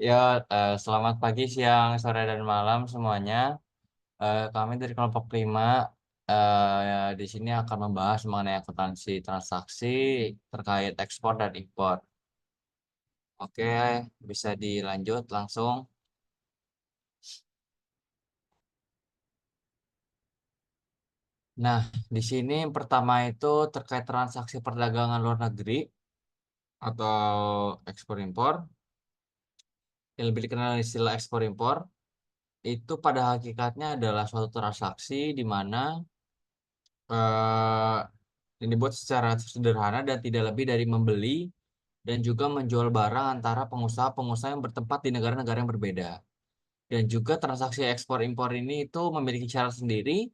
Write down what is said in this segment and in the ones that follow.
Ya, selamat pagi, siang, sore, dan malam semuanya. Kami dari kelompok 5 di sini akan membahas mengenai akuntansi transaksi terkait ekspor dan impor. Oke, bisa dilanjut langsung. Nah, di sini yang pertama itu terkait transaksi perdagangan luar negeri atau ekspor impor, yang lebih dikenal istilah ekspor impor. Itu pada hakikatnya adalah suatu transaksi di mana eh, yang dibuat secara sederhana dan tidak lebih dari membeli dan juga menjual barang antara pengusaha-pengusaha yang bertempat di negara-negara yang berbeda. Dan juga transaksi ekspor impor ini itu memiliki syarat sendiri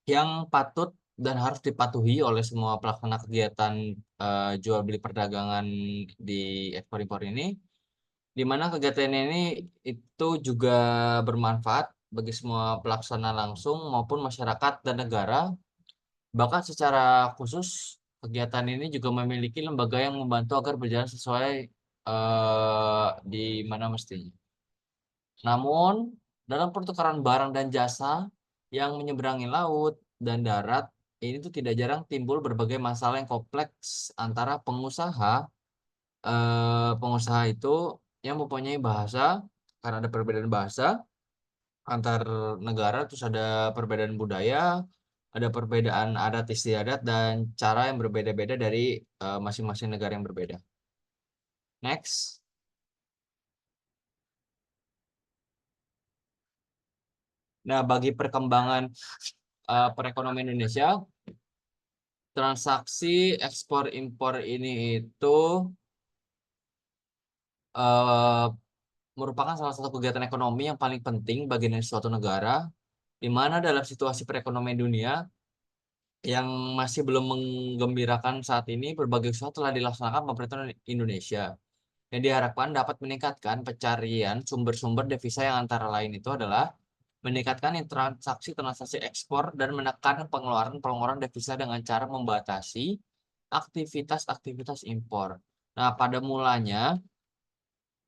yang patut dan harus dipatuhi oleh semua pelaksana kegiatan jual beli perdagangan di ekspor impor ini, di mana kegiatan ini itu juga bermanfaat bagi semua pelaksana langsung maupun masyarakat dan negara. Bahkan secara khusus, kegiatan ini juga memiliki lembaga yang membantu agar berjalan sesuai di mana mestinya. Namun, dalam pertukaran barang dan jasa yang menyeberangi laut dan darat, ini tuh tidak jarang timbul berbagai masalah yang kompleks antara pengusaha itu yang mempunyai bahasa, karena ada perbedaan bahasa antar negara, terus ada perbedaan budaya, ada perbedaan adat istiadat dan cara yang berbeda-beda dari masing-masing negara yang berbeda. Next. Nah, bagi perkembangan perekonomian Indonesia, transaksi ekspor impor ini itu eh, merupakan salah satu kegiatan ekonomi yang paling penting bagi suatu negara, di mana dalam situasi perekonomian dunia yang masih belum menggembirakan saat ini, berbagai usaha telah dilaksanakan pemerintah Indonesia yang diharapkan dapat meningkatkan pencarian sumber-sumber devisa yang antara lain itu adalah meningkatkan transaksi-transaksi ekspor dan menekan pengeluaran-pengeluaran devisa dengan cara membatasi aktivitas-aktivitas impor. Nah, pada mulanya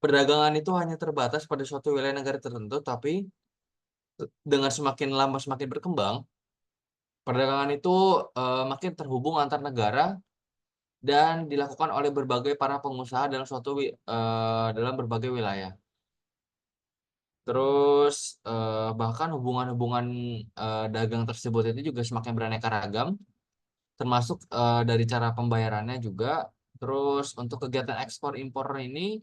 perdagangan itu hanya terbatas pada suatu wilayah negara tertentu, tapi dengan semakin lama semakin berkembang, perdagangan itu makin terhubung antar negara dan dilakukan oleh berbagai para pengusaha dalam dalam berbagai wilayah. Terus bahkan hubungan-hubungan dagang tersebut itu juga semakin beraneka ragam, termasuk dari cara pembayarannya juga. Terus untuk kegiatan ekspor impor ini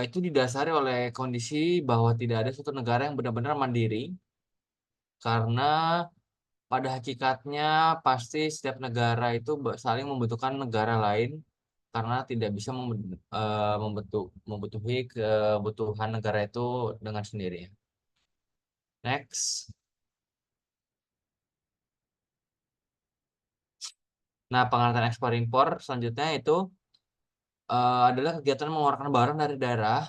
itu didasari oleh kondisi bahwa tidak ada suatu negara yang benar-benar mandiri, karena pada hakikatnya pasti setiap negara itu saling membutuhkan negara lain karena tidak bisa membutuhi kebutuhan negara itu dengan sendiri. Next. Nah, pengadaan ekspor impor selanjutnya itu adalah kegiatan mengeluarkan barang dari daerah,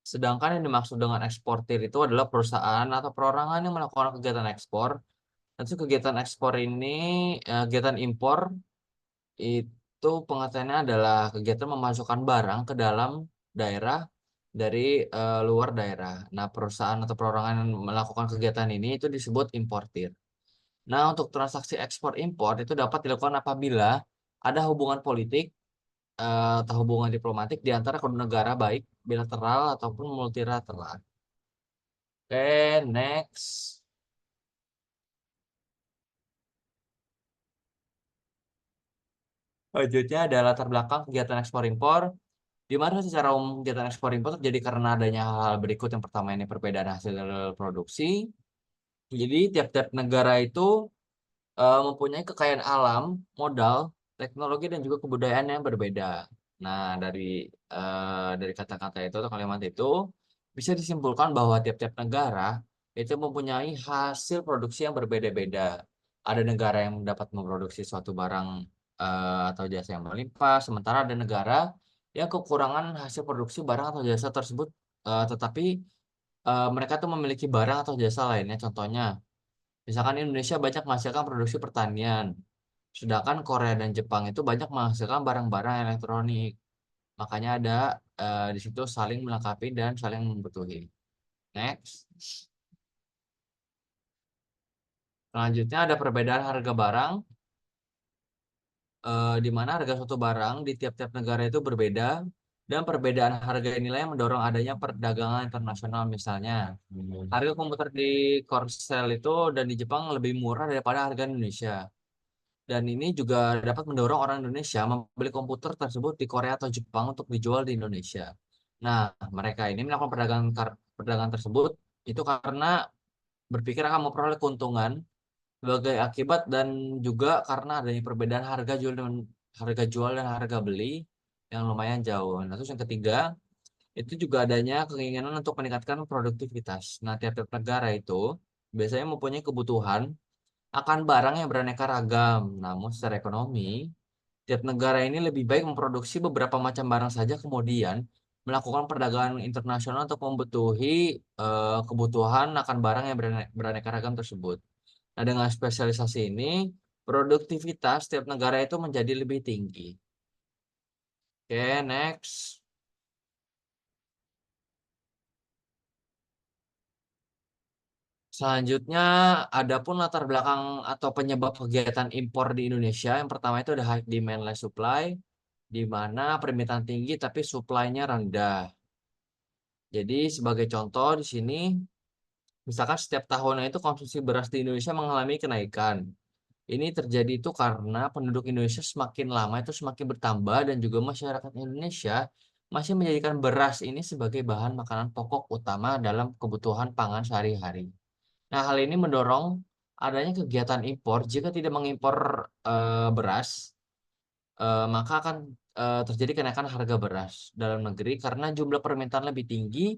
sedangkan yang dimaksud dengan eksportir itu adalah perusahaan atau perorangan yang melakukan kegiatan ekspor. Nanti kegiatan ekspor ini, kegiatan impor itu pengertiannya adalah kegiatan memasukkan barang ke dalam daerah dari luar daerah. Nah, perusahaan atau perorangan yang melakukan kegiatan ini itu disebut importir. Nah, untuk transaksi ekspor impor itu dapat dilakukan apabila ada hubungan politik atau hubungan diplomatik di antara kedua negara, baik bilateral ataupun multilateral. Oke, next. Selanjutnya ada latar belakang kegiatan ekspor impor, di mana secara umum kegiatan ekspor impor terjadi karena adanya hal-hal berikut. Yang pertama ini perbedaan hasil produksi. Jadi tiap-tiap negara itu mempunyai kekayaan alam, modal, teknologi dan juga kebudayaan yang berbeda. Nah, dari kata-kata itu atau kalimat itu bisa disimpulkan bahwa tiap-tiap negara itu mempunyai hasil produksi yang berbeda-beda. Ada negara yang dapat memproduksi suatu barang atau jasa yang melimpah, sementara ada negara yang kekurangan hasil produksi barang atau jasa tersebut, tetapi mereka tuh memiliki barang atau jasa lainnya. Contohnya, misalkan Indonesia banyak menghasilkan produksi pertanian, sedangkan Korea dan Jepang itu banyak menghasilkan barang-barang elektronik. Makanya ada di situ saling melengkapi dan saling membutuhkan. Next. Selanjutnya ada perbedaan harga barang, di mana harga suatu barang di tiap-tiap negara itu berbeda, dan perbedaan harga inilah yang mendorong adanya perdagangan internasional. Misalnya, harga komputer di Korsel itu dan di Jepang lebih murah daripada harga Indonesia. Dan ini juga dapat mendorong orang Indonesia membeli komputer tersebut di Korea atau Jepang untuk dijual di Indonesia. Nah, mereka ini melakukan perdagangan tersebut itu karena berpikir akan memperoleh keuntungan sebagai akibat dan juga karena adanya perbedaan harga jual dan harga beli yang lumayan jauh. Nah, terus yang ketiga, itu juga adanya keinginan untuk meningkatkan produktivitas. Nah, tiap-tiap negara itu biasanya mempunyai kebutuhan akan barang yang beraneka ragam. Namun secara ekonomi, tiap negara ini lebih baik memproduksi beberapa macam barang saja kemudian melakukan perdagangan internasional untuk memenuhi kebutuhan akan barang yang beraneka ragam tersebut. Nah, dengan spesialisasi ini, produktivitas tiap negara itu menjadi lebih tinggi. Oke, next. Selanjutnya, adapun latar belakang atau penyebab kegiatan impor di Indonesia, yang pertama itu ada high demand less supply, di mana permintaan tinggi tapi supply-nya rendah. Jadi sebagai contoh di sini, misalkan setiap tahunnya itu konsumsi beras di Indonesia mengalami kenaikan. Ini terjadi itu karena penduduk Indonesia semakin lama itu semakin bertambah dan juga masyarakat Indonesia masih menjadikan beras ini sebagai bahan makanan pokok utama dalam kebutuhan pangan sehari-hari. Nah, hal ini mendorong adanya kegiatan impor. Jika tidak mengimpor beras, maka akan terjadi kenaikan harga beras dalam negeri karena jumlah permintaan lebih tinggi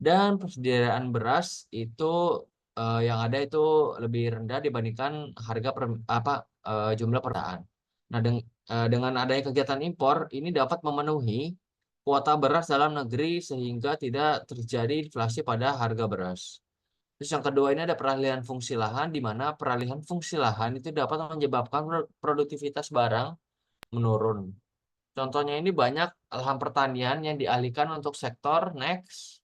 dan persediaan beras itu yang ada itu lebih rendah dibandingkan jumlah permintaan. Nah, dengan adanya kegiatan impor ini dapat memenuhi kuota beras dalam negeri sehingga tidak terjadi inflasi pada harga beras. Terus yang kedua ini ada peralihan fungsi lahan, di mana peralihan fungsi lahan itu dapat menyebabkan produktivitas barang menurun. Contohnya ini banyak lahan pertanian yang dialihkan untuk sektor next.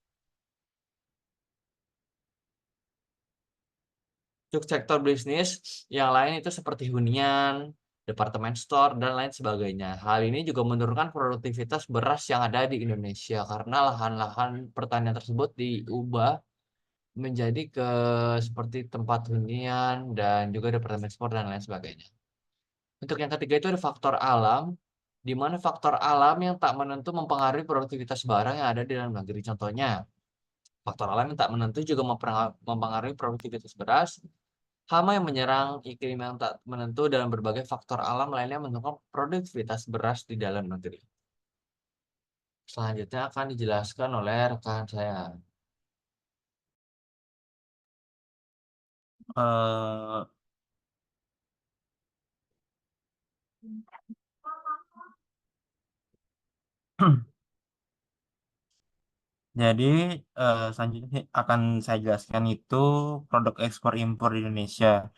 Untuk sektor bisnis yang lain itu seperti hunian, departemen store, dan lain sebagainya. Hal ini juga menurunkan produktivitas beras yang ada di Indonesia karena lahan-lahan pertanian tersebut diubah menjadi seperti tempat hunian dan juga departemen store dan lain sebagainya. Untuk yang ketiga itu ada faktor alam, di mana faktor alam yang tak menentu mempengaruhi produktivitas barang yang ada di dalam negeri. Contohnya, faktor alam yang tak menentu juga mempengaruhi produktivitas beras, hama yang menyerang, iklim yang tak menentu, dan berbagai faktor alam lainnya menentukan produktivitas beras di dalam negeri. Selanjutnya akan dijelaskan oleh rekan saya. Eh, jadi selanjutnya akan saya jelaskan itu produk ekspor impor di Indonesia.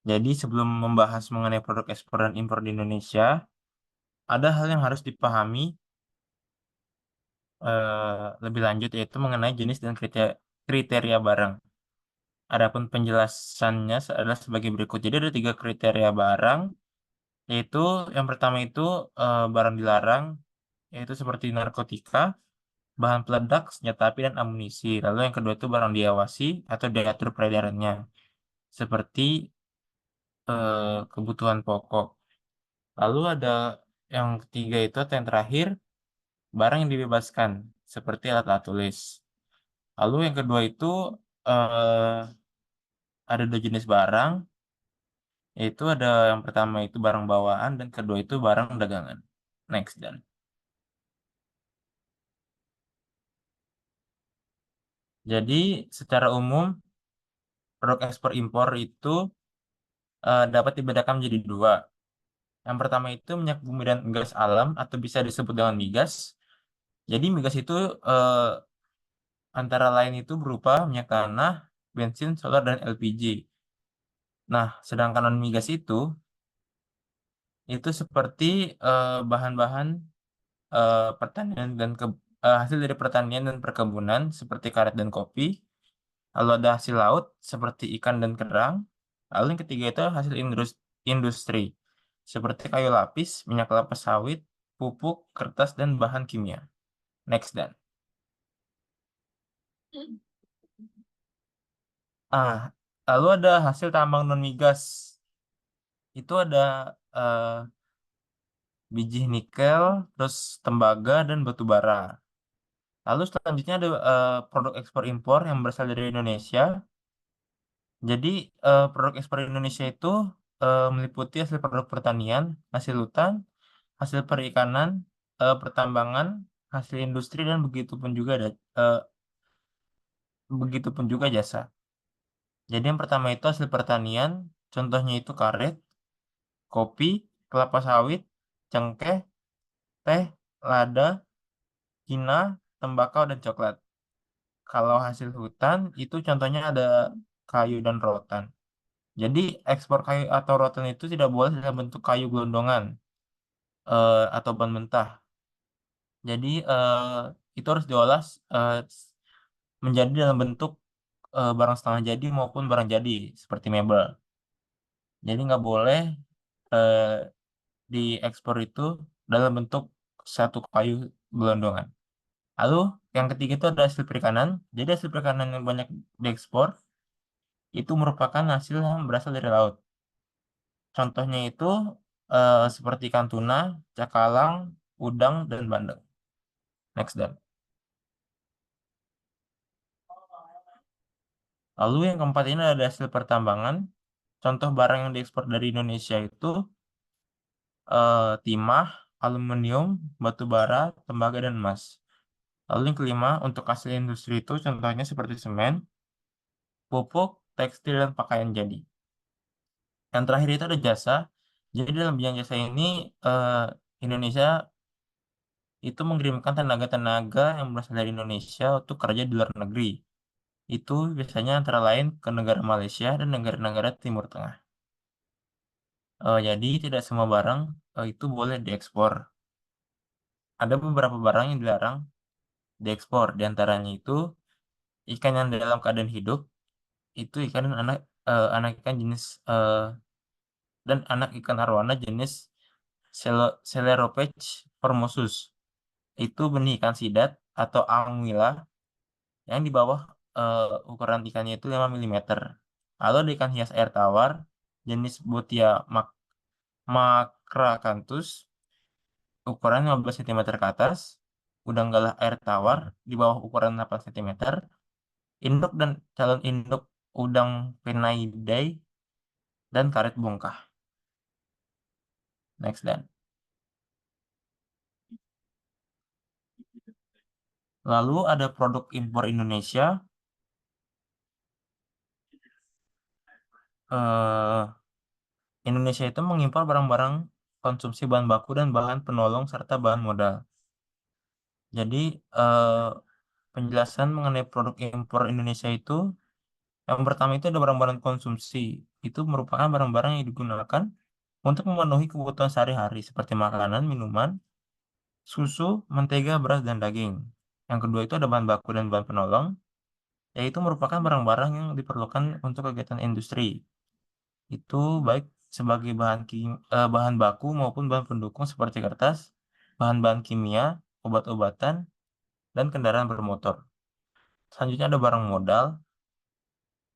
Jadi sebelum membahas mengenai produk ekspor dan impor di Indonesia, ada hal yang harus dipahami lebih lanjut yaitu mengenai jenis dan kriteria barang. Adapun penjelasannya adalah sebagai berikut. Jadi ada tiga kriteria barang, yaitu yang pertama itu barang dilarang, yaitu seperti narkotika, bahan peledak, senjata api, dan amunisi. Lalu yang kedua itu barang diawasi atau diatur peredarannya, seperti kebutuhan pokok. Lalu ada yang ketiga itu atau yang terakhir, barang yang dibebaskan, seperti alat-alat tulis. Lalu yang kedua itu eh, ada dua jenis barang, yaitu ada yang pertama itu barang bawaan dan kedua itu barang dagangan. Next, dan jadi secara umum produk ekspor impor itu dapat dibedakan menjadi dua. Yang pertama itu minyak bumi dan gas alam atau bisa disebut dengan migas. Jadi migas itu eh, antara lain itu berupa minyak tanah, bensin, solar, dan LPG. Nah, sedangkan non migas itu seperti bahan-bahan hasil dari pertanian dan perkebunan seperti karet dan kopi. Lalu ada hasil laut seperti ikan dan kerang. Lalu yang ketiga itu hasil industri seperti kayu lapis, minyak kelapa sawit, pupuk, kertas, dan bahan kimia. Next dan. Ah, lalu ada hasil tambang non migas. Itu ada eh, biji nikel, terus tembaga dan batu bara. Lalu selanjutnya ada produk ekspor impor yang berasal dari Indonesia. Jadi produk ekspor Indonesia itu meliputi hasil produk pertanian, hasil hutan, hasil perikanan, pertambangan, hasil industri dan begitupun juga jasa. Jadi yang pertama itu hasil pertanian, contohnya itu karet, kopi, kelapa sawit, cengkeh, teh, lada, cina, tembakau dan coklat. Kalau hasil hutan itu contohnya ada kayu dan rotan. Jadi ekspor kayu atau rotan itu tidak boleh dalam bentuk kayu gelondongan atau bahan mentah. Jadi itu harus diolah menjadi dalam bentuk barang setengah jadi maupun barang jadi seperti mebel. Jadi nggak boleh eh, diekspor itu dalam bentuk satu kayu gelondongan. Lalu yang ketiga itu ada hasil perikanan. Jadi hasil perikanan yang banyak diekspor itu merupakan hasil yang berasal dari laut. Contohnya itu seperti ikan tuna, cakalang, udang, dan bandeng. Next dan. Lalu yang keempat ini ada hasil pertambangan. Contoh barang yang diekspor dari Indonesia itu timah, aluminium, batu bara, tembaga, dan emas. Lalu yang kelima, untuk hasil industri itu contohnya seperti semen, pupuk, tekstil, dan pakaian jadi. Yang terakhir itu ada jasa. Jadi dalam bidang jasa ini eh, Indonesia itu mengirimkan tenaga-tenaga yang berasal dari Indonesia untuk kerja di luar negeri. Itu biasanya antara lain ke negara Malaysia dan negara-negara Timur Tengah. Jadi tidak semua barang itu boleh diekspor. Ada beberapa barang yang dilarang diekspor. Di antaranya itu ikan yang dalam keadaan hidup, itu ikan dan anak ikan jenis dan anak ikan arwana jenis Celeropech formosus. Itu benih ikan sidat atau anguilla yang di bawah ukuran ikannya itu 5 mm. Lalu ada ikan hias air tawar jenis Botia macracanthus ukuran 15 cm ke atas, udang galah air tawar di bawah ukuran 8 cm, induk dan calon induk udang Penaidae, dan karet bongkah. Next dan. Lalu ada produk impor Indonesia. eh Indonesia itu mengimpor barang-barang konsumsi bahan baku dan bahan penolong serta bahan modal. Jadi eh, penjelasan mengenai produk impor Indonesia itu yang pertama itu ada barang-barang konsumsi. Itu merupakan barang-barang yang digunakan untuk memenuhi kebutuhan sehari-hari seperti makanan, minuman, susu, mentega, beras, dan daging. Yang kedua itu ada bahan baku dan bahan penolong, yaitu merupakan barang-barang yang diperlukan untuk kegiatan industri. Itu baik sebagai bahan baku maupun bahan pendukung seperti kertas, bahan-bahan kimia, obat-obatan, dan kendaraan bermotor. Selanjutnya ada barang modal,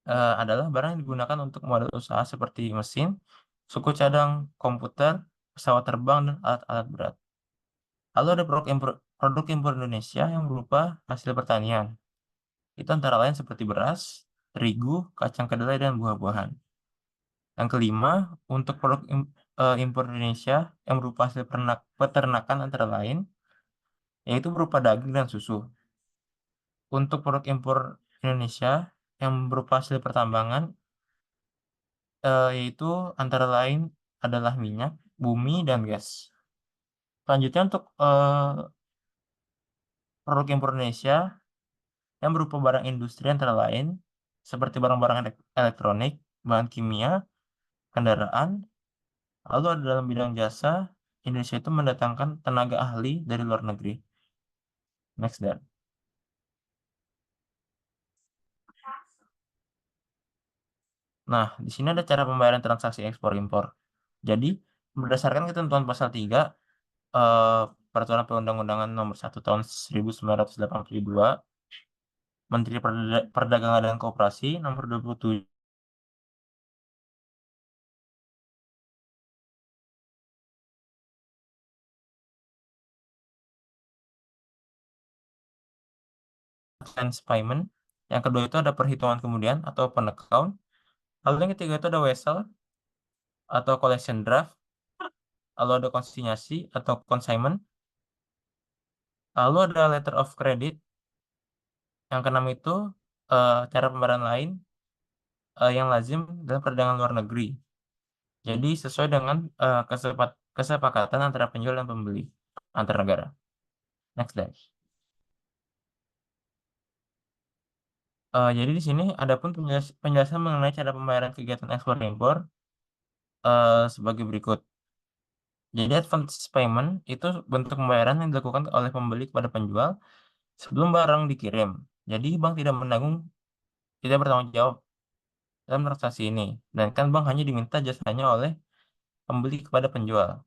adalah barang yang digunakan untuk modal usaha seperti mesin, suku cadang, komputer, pesawat terbang, dan alat-alat berat. Lalu ada produk impor Indonesia yang berupa hasil pertanian. Itu antara lain seperti beras, terigu, kacang kedelai, dan buah-buahan. Yang kelima, untuk impor Indonesia yang berupa hasil peternakan antara lain, yaitu berupa daging dan susu. Untuk produk impor Indonesia yang berupa hasil pertambangan, yaitu antara lain adalah minyak, bumi, dan gas. Selanjutnya untuk produk impor Indonesia yang berupa barang industri antara lain, seperti barang-barang elektronik, bahan kimia, kendaraan, lalu ada dalam bidang jasa, Indonesia itu mendatangkan tenaga ahli dari luar negeri. Next, Dan. Nah, di sini ada cara pembayaran transaksi ekspor impor. Jadi, berdasarkan ketentuan pasal 3 eh, Peraturan Perundang-undangan Nomor 1 Tahun 1982, Menteri Perdagangan dan Koperasi Nomor 27 advance payment. Yang kedua itu ada perhitungan kemudian atau open account. Lalu yang ketiga itu ada wesel atau collection draft. Lalu ada konsinyasi atau consignment. Lalu ada letter of credit. Yang keenam itu cara pembayaran lain yang lazim dalam perdagangan luar negeri. Jadi sesuai dengan kesepakatan antara penjual dan pembeli antar negara. Next, guys. Jadi di sini ada pun penjelasan mengenai cara pembayaran kegiatan ekspor impor sebagai berikut. Jadi advance payment itu bentuk pembayaran yang dilakukan oleh pembeli kepada penjual sebelum barang dikirim. Jadi bank tidak bertanggung jawab dalam transaksi ini, dan kan bank hanya diminta jasanya oleh pembeli kepada penjual.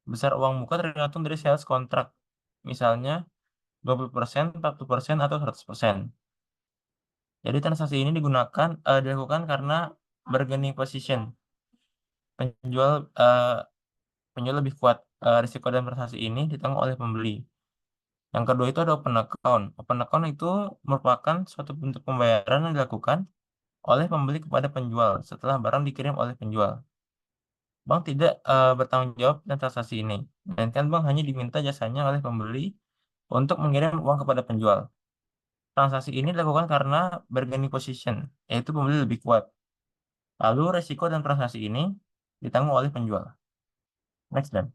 Besar uang muka tergantung dari sales kontrak, misalnya 20%, 40%, atau 100%. Jadi transaksi ini dilakukan karena bargaining position. Penjual eh, penjual lebih kuat. Risiko dalam transaksi ini ditanggung oleh pembeli. Yang kedua itu ada open account. Open account itu merupakan suatu bentuk pembayaran yang dilakukan oleh pembeli kepada penjual setelah barang dikirim oleh penjual. Bank tidak bertanggung jawab dan transaksi ini. Dan kan bank hanya diminta jasanya oleh pembeli untuk mengirim uang kepada penjual. Transaksi ini dilakukan karena bargaining position, yaitu pembeli lebih kuat. Lalu resiko dan transaksi ini ditanggung oleh penjual. Next, Dan.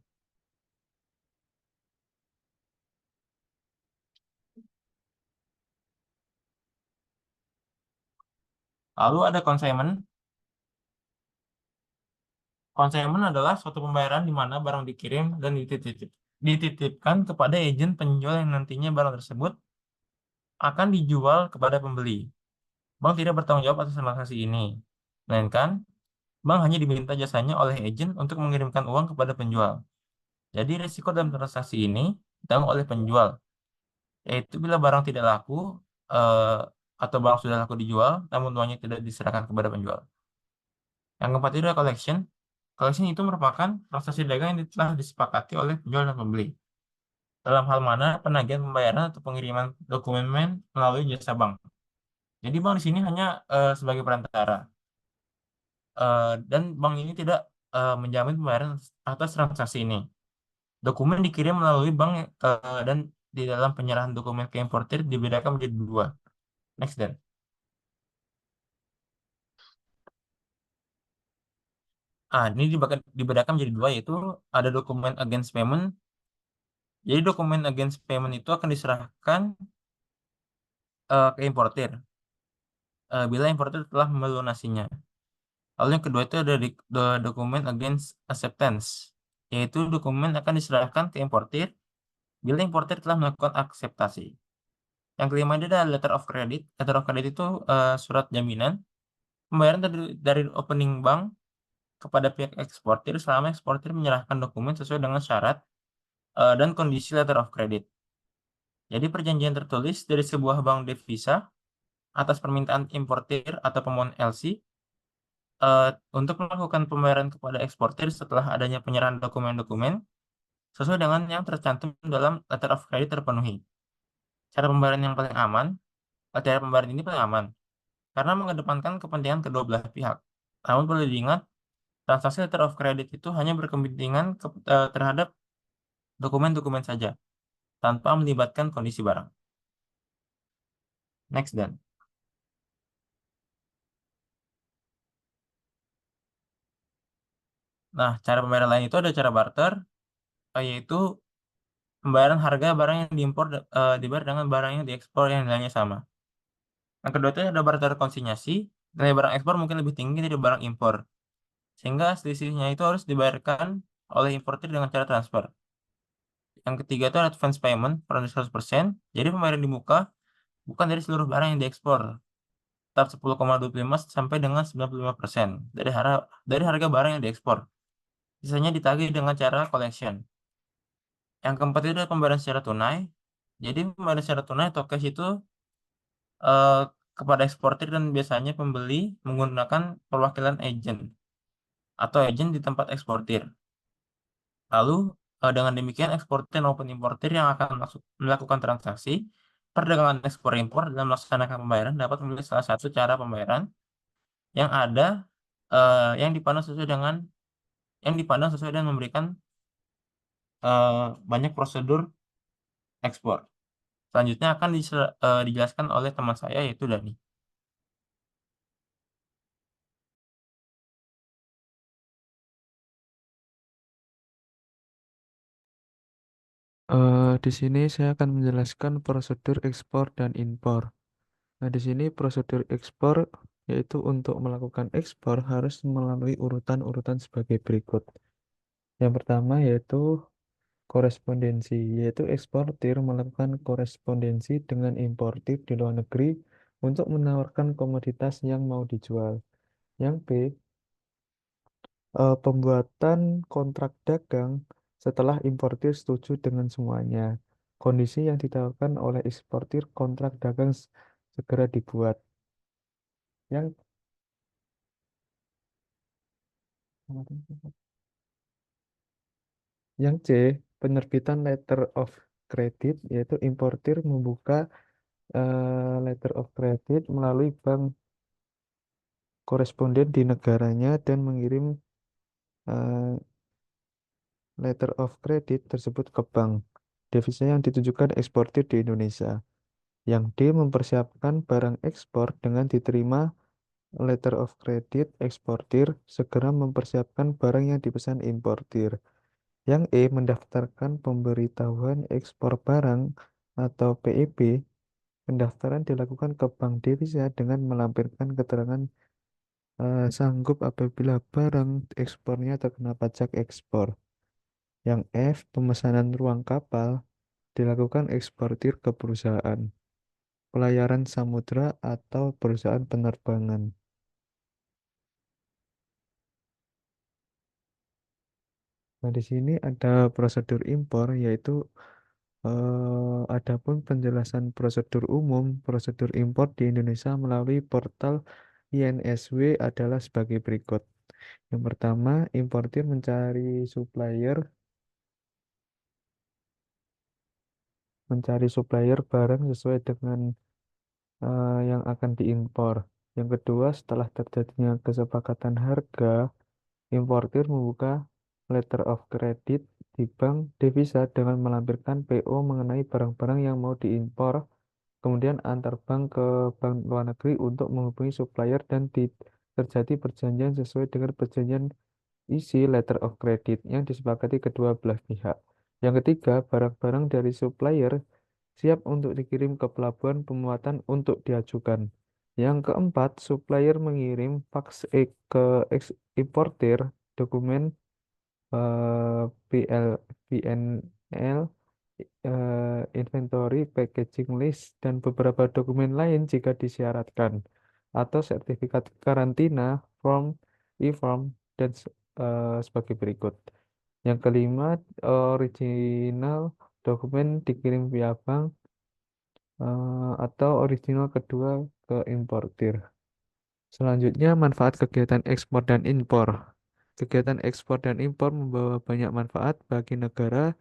Lalu ada consignment. Consignment adalah suatu pembayaran di mana barang dikirim dan dititipkan kepada agen penjual yang nantinya barang tersebut akan dijual kepada pembeli. Bank tidak bertanggung jawab atas transaksi ini, melainkan bank hanya diminta jasanya oleh agen untuk mengirimkan uang kepada penjual. Jadi risiko dalam transaksi ini ditanggung oleh penjual, yaitu bila barang tidak laku eh, atau barang sudah laku dijual, namun uangnya tidak diserahkan kepada penjual. Yang keempat itu adalah collection. Collection itu merupakan transaksi dagang yang telah disepakati oleh penjual dan pembeli. Dalam hal mana penagihan pembayaran atau pengiriman dokumen melalui jasa bank. Jadi bank di sini hanya sebagai perantara. Dan bank ini tidak menjamin pembayaran atas transaksi ini. Dokumen dikirim melalui bank dan di dalam penyerahan dokumen ke importir dibedakan menjadi dua. Next, Dan. Ini dibedakan menjadi dua, yaitu ada dokumen against payment. Jadi dokumen against payment itu akan diserahkan ke importir bila importir telah melunasinya. Lalu yang kedua itu ada dokumen against acceptance, yaitu dokumen akan diserahkan ke importir bila importir telah melakukan akseptasi. Yang kelima itu adalah letter of credit. Letter of credit itu surat jaminan pembayaran dari opening bank kepada pihak eksportir selama eksportir menyerahkan dokumen sesuai dengan syarat dan kondisi letter of credit. Jadi perjanjian tertulis dari sebuah bank devisa atas permintaan importir atau pemohon LC untuk melakukan pembayaran kepada eksportir setelah adanya penyerahan dokumen-dokumen sesuai dengan yang tercantum dalam letter of credit terpenuhi. Cara pembayaran yang paling aman, cara pembayaran ini paling aman karena mengedepankan kepentingan kedua belah pihak. Namun perlu diingat, transaksi letter of credit itu hanya berkepentingan terhadap dokumen-dokumen saja, tanpa melibatkan kondisi barang. Next, Dan. Nah, cara pembayaran lain itu ada cara barter, yaitu pembayaran harga barang yang diimpor dibayar dengan barang yang diekspor yang nilainya sama. Yang kedua itu ada barter konsinyasi. Nilai barang ekspor mungkin lebih tinggi dari barang impor, sehingga selisihnya itu harus dibayarkan oleh importir dengan cara transfer. Yang ketiga itu advance payment per 100%. Jadi pembayaran di muka bukan dari seluruh barang yang diekspor, tetap 10,25 sampai dengan 95% dari harga barang yang diekspor. Sisanya ditagih dengan cara collection. Yang keempat itu adalah pembayaran secara tunai. Jadi pembayaran secara tunai atau cash itu eh, kepada eksportir dan biasanya pembeli menggunakan perwakilan agent atau agent di tempat eksportir. Lalu dengan demikian eksportir maupun importir yang akan melakukan transaksi perdagangan ekspor impor dalam melaksanakan pembayaran dapat memilih salah satu cara pembayaran yang ada yang dipandang sesuai dengan memberikan banyak prosedur ekspor. Selanjutnya akan dijelaskan oleh teman saya yaitu Dani. Di sini saya akan menjelaskan prosedur ekspor dan impor. Nah, di sini prosedur ekspor yaitu untuk melakukan ekspor harus melalui urutan-urutan sebagai berikut. Yang pertama yaitu korespondensi, yaitu eksportir melakukan korespondensi dengan importir di luar negeri untuk menawarkan komoditas yang mau dijual. Yang B, pembuatan kontrak dagang setelah importir setuju dengan semuanya. Kondisi yang ditawarkan oleh eksportir kontrak dagang segera dibuat. Yang yang C, penerbitan letter of credit, yaitu importir membuka letter of credit melalui bank koresponden di negaranya dan mengirim eh, letter of credit tersebut ke bank devisa yang ditujukan eksportir di Indonesia. Yang D, mempersiapkan barang ekspor dengan diterima letter of credit eksportir, segera mempersiapkan barang yang dipesan importir. Yang E, mendaftarkan pemberitahuan ekspor barang atau PEB. Pendaftaran dilakukan ke bank devisa dengan melampirkan keterangan sanggup apabila barang ekspornya terkena pajak ekspor. Yang F, pemesanan ruang kapal dilakukan eksportir ke perusahaan pelayaran samudra atau perusahaan penerbangan. Nah, di sini ada prosedur impor, yaitu adapun penjelasan prosedur umum prosedur impor di Indonesia melalui portal INSW adalah sebagai berikut. Yang pertama, importir mencari supplier barang sesuai dengan yang akan diimpor. Yang kedua, setelah terjadinya kesepakatan harga, importir membuka letter of credit di bank devisa dengan melampirkan PO mengenai barang-barang yang mau diimpor, kemudian antar bank ke bank luar negeri untuk menghubungi supplier dan terjadi perjanjian sesuai dengan perjanjian isi letter of credit yang disepakati kedua belah pihak. Yang ketiga, barang-barang dari supplier siap untuk dikirim ke pelabuhan pemuatan untuk diajukan. Yang keempat, supplier mengirim fax ke importir dokumen PL, PNL, inventory, packaging list, dan beberapa dokumen lain jika disyaratkan, atau sertifikat karantina, form, e-form, dan sebagai berikut. Yang kelima, original dokumen dikirim via bank atau original kedua ke importir. Selanjutnya, manfaat kegiatan ekspor dan impor. Kegiatan ekspor dan impor membawa banyak manfaat bagi negara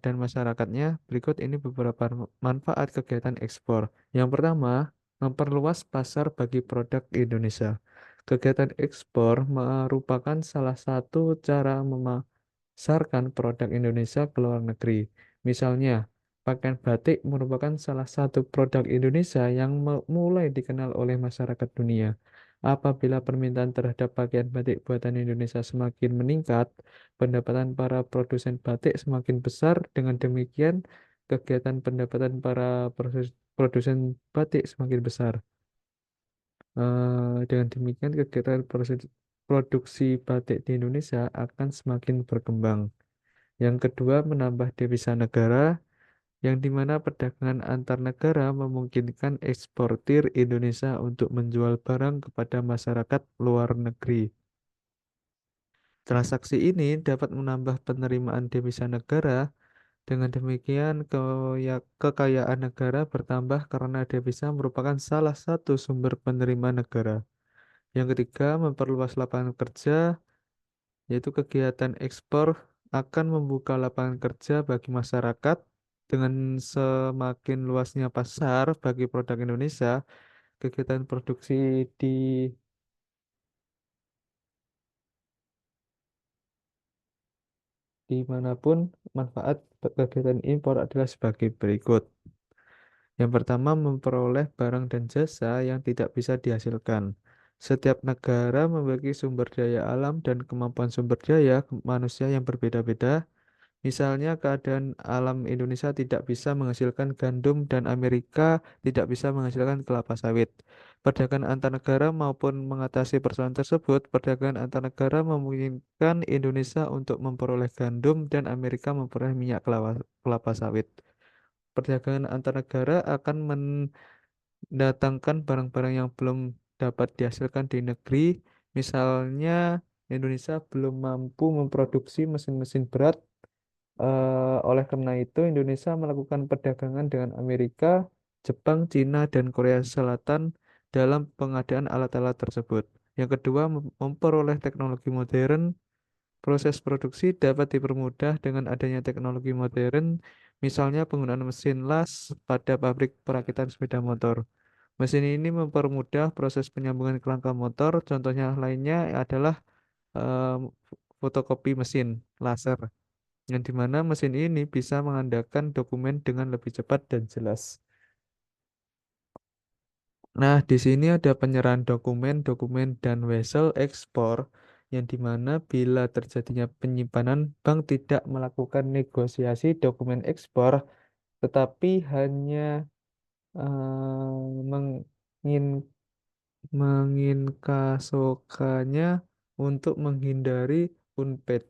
dan masyarakatnya. Berikut ini beberapa manfaat kegiatan ekspor. Yang pertama, memperluas pasar bagi produk Indonesia. Kegiatan ekspor merupakan salah satu cara memasarkan produk Indonesia ke luar negeri. Misalnya, pakaian batik merupakan salah satu produk Indonesia yang mulai dikenal oleh masyarakat dunia. Apabila permintaan terhadap pakaian batik buatan Indonesia semakin meningkat, pendapatan para produsen batik semakin besar. Dengan demikian, kegiatan pendapatan para produsen batik semakin besar. Dengan demikian, kegiatan produksi batik di Indonesia akan semakin berkembang. Yang kedua, menambah devisa negara, yang dimana perdagangan antar negara memungkinkan eksportir Indonesia untuk menjual barang kepada masyarakat luar negeri. Transaksi ini dapat menambah penerimaan devisa negara. Dengan demikian, kekayaan negara bertambah karena devisa merupakan salah satu sumber penerimaan negara. Yang ketiga, memperluas lapangan kerja, yaitu kegiatan ekspor akan membuka lapangan kerja bagi masyarakat. Dengan semakin luasnya pasar bagi produk Indonesia, kegiatan produksi di dimanapun, manfaat kegiatan impor adalah sebagai berikut. Yang pertama, memperoleh barang dan jasa yang tidak bisa dihasilkan. Setiap negara memiliki sumber daya alam dan kemampuan sumber daya manusia yang berbeda-beda. Misalnya, keadaan alam Indonesia tidak bisa menghasilkan gandum dan Amerika tidak bisa menghasilkan kelapa sawit. Perdagangan antar negara maupun mengatasi persoalan tersebut, perdagangan antar negara memungkinkan Indonesia untuk memperoleh gandum dan Amerika memperoleh minyak kelapa sawit. Perdagangan antar negara akan mendatangkan barang-barang yang belum dapat dihasilkan di negeri. Misalnya, Indonesia belum mampu memproduksi mesin-mesin berat. Oleh karena itu, Indonesia melakukan perdagangan dengan Amerika, Jepang, Cina, dan Korea Selatan dalam pengadaan alat-alat tersebut. Yang kedua, memperoleh teknologi modern. Proses produksi dapat dipermudah dengan adanya teknologi modern, misalnya penggunaan mesin las pada pabrik perakitan sepeda motor. Mesin ini mempermudah proses penyambungan kerangka motor. Contohnya lainnya adalah em, fotokopi mesin laser, yang dimana mesin ini bisa mengandalkan dokumen dengan lebih cepat dan jelas. Nah, di sini ada penyerahan dokumen, dan wesel ekspor, yang dimana bila terjadinya penyimpanan, bank tidak melakukan negosiasi dokumen ekspor, tetapi hanya mengin menginkasokannya untuk menghindari unpaid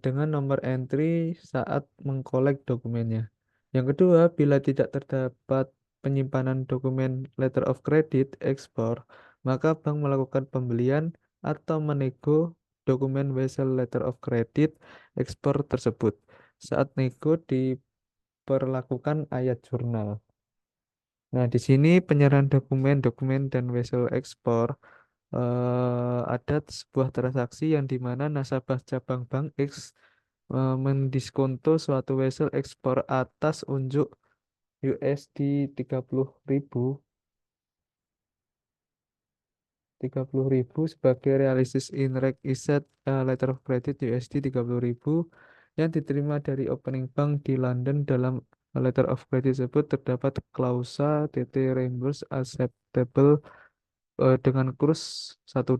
dengan nomor entry saat mengkolek dokumennya. Yang kedua, bila tidak terdapat penyimpanan dokumen letter of credit ekspor, maka bank melakukan pembelian atau menego dokumen vessel letter of credit ekspor tersebut. Saat nego diperlakukan ayat jurnal. Nah, di sini penyerahan dokumen, dan vessel ekspor, ada sebuah transaksi yang dimana nasabah cabang bank X mendiskonto suatu vessel ekspor atas unjuk USD 30.000 sebagai realistis in reg issued letter of credit USD 30.000 yang diterima dari opening bank di London. Dalam letter of credit tersebut terdapat klausa TT reimburse acceptable dengan kurs $1,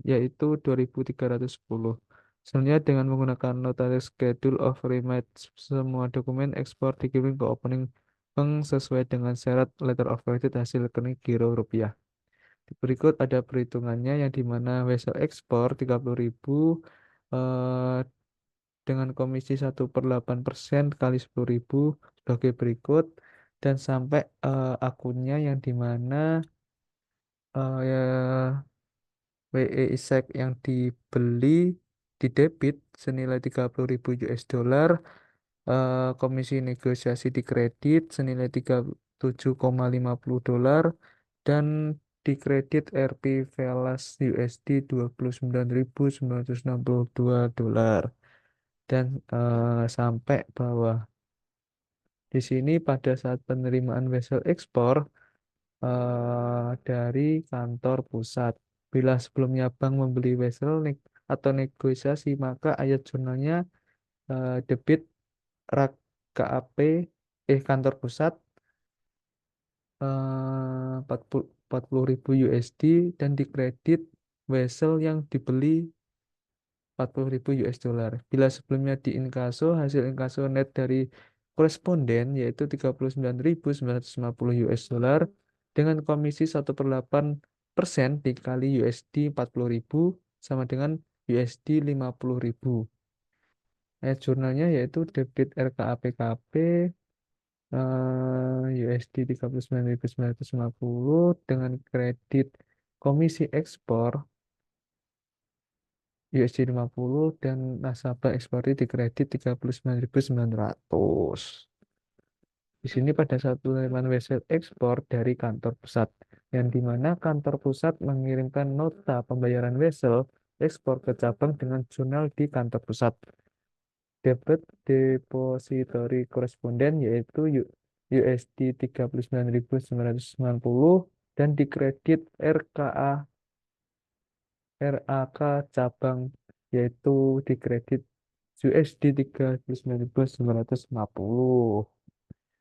yaitu 2.310. Selanjutnya, dengan menggunakan notaris schedule of remittance, semua dokumen ekspor dikirim ke opening bank sesuai dengan syarat letter of credit hasil rekening giro rupiah. Berikut ada perhitungannya, yang dimana vessel ekspor 30.000 eh, dengan komisi 1/8% kali 10.000 sebagai berikut, dan sampai akunnya yang dimana ya, WE ISEC yang dibeli di debit senilai 30.000 US dollar, komisi negosiasi di kredit senilai $37,50, dan di kredit RP Velas USD $29.962. Dan sampai bawah. Di sini pada saat penerimaan vessel ekspor dari kantor pusat. Bila sebelumnya bank membeli vessel atau negosiasi, maka ayat jurnalnya debit rak KAP kantor pusat 40.000 USD, dan di kredit vessel yang dibeli 40.000 US dollar. Bila sebelumnya di inkaso, hasil inkaso net dari koresponden yaitu 39.950 US dollar dengan komisi 1/8 persen dikali USD 40.000 sama dengan USD 50.000. Jurnalnya yaitu debit RKAPKP USD 39.950 dengan kredit komisi ekspor USD 50 dan nasabah ekspornya dikredit 39.900. Di sini pada satu penerimaan wesel ekspor dari kantor pusat, yang dimana kantor pusat mengirimkan nota pembayaran wesel ekspor ke cabang dengan jurnal di kantor pusat. Debit depository koresponden yaitu USD 39.990 dan dikredit RAK cabang yaitu dikredit USD 39.950.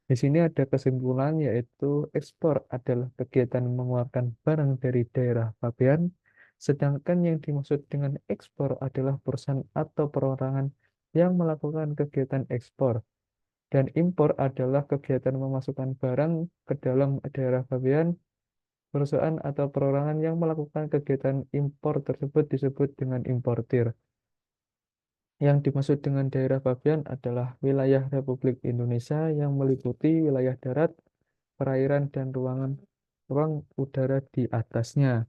Di sini ada kesimpulan yaitu ekspor adalah kegiatan mengeluarkan barang dari daerah pabean, sedangkan yang dimaksud dengan ekspor adalah perusahaan atau perorangan yang melakukan kegiatan ekspor. Dan impor adalah kegiatan memasukkan barang ke dalam daerah pabean. Perusahaan atau perorangan yang melakukan kegiatan impor tersebut disebut dengan importir. Yang dimaksud dengan daerah pabean adalah wilayah Republik Indonesia yang meliputi wilayah darat, perairan, dan ruang udara di atasnya,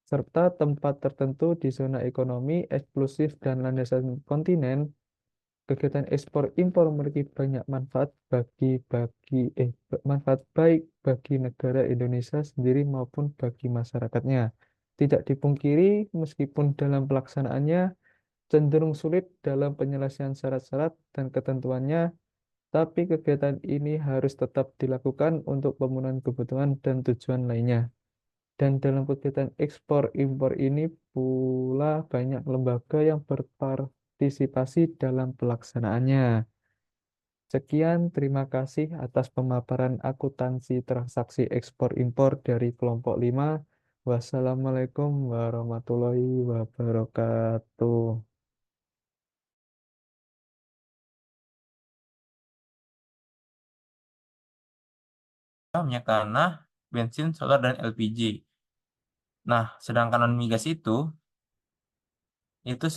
serta tempat tertentu di zona ekonomi eksklusif dan landasan kontinen. Kegiatan ekspor impor memiliki banyak manfaat baik bagi negara Indonesia sendiri maupun bagi masyarakatnya. Tidak dipungkiri, meskipun dalam pelaksanaannya cenderung sulit dalam penyelesaian syarat-syarat dan ketentuannya, tapi kegiatan ini harus tetap dilakukan untuk pemenuhan kebutuhan dan tujuan lainnya. Dan dalam kegiatan ekspor impor ini pula banyak lembaga yang berpartisipasi dalam pelaksanaannya. Sekian, terima kasih atas pemaparan akuntansi transaksi ekspor impor dari kelompok 5. Wassalamualaikum warahmatullahi wabarakatuh. minyak tanah, bensin, solar, dan LPG. Nah, sedangkan non migas itu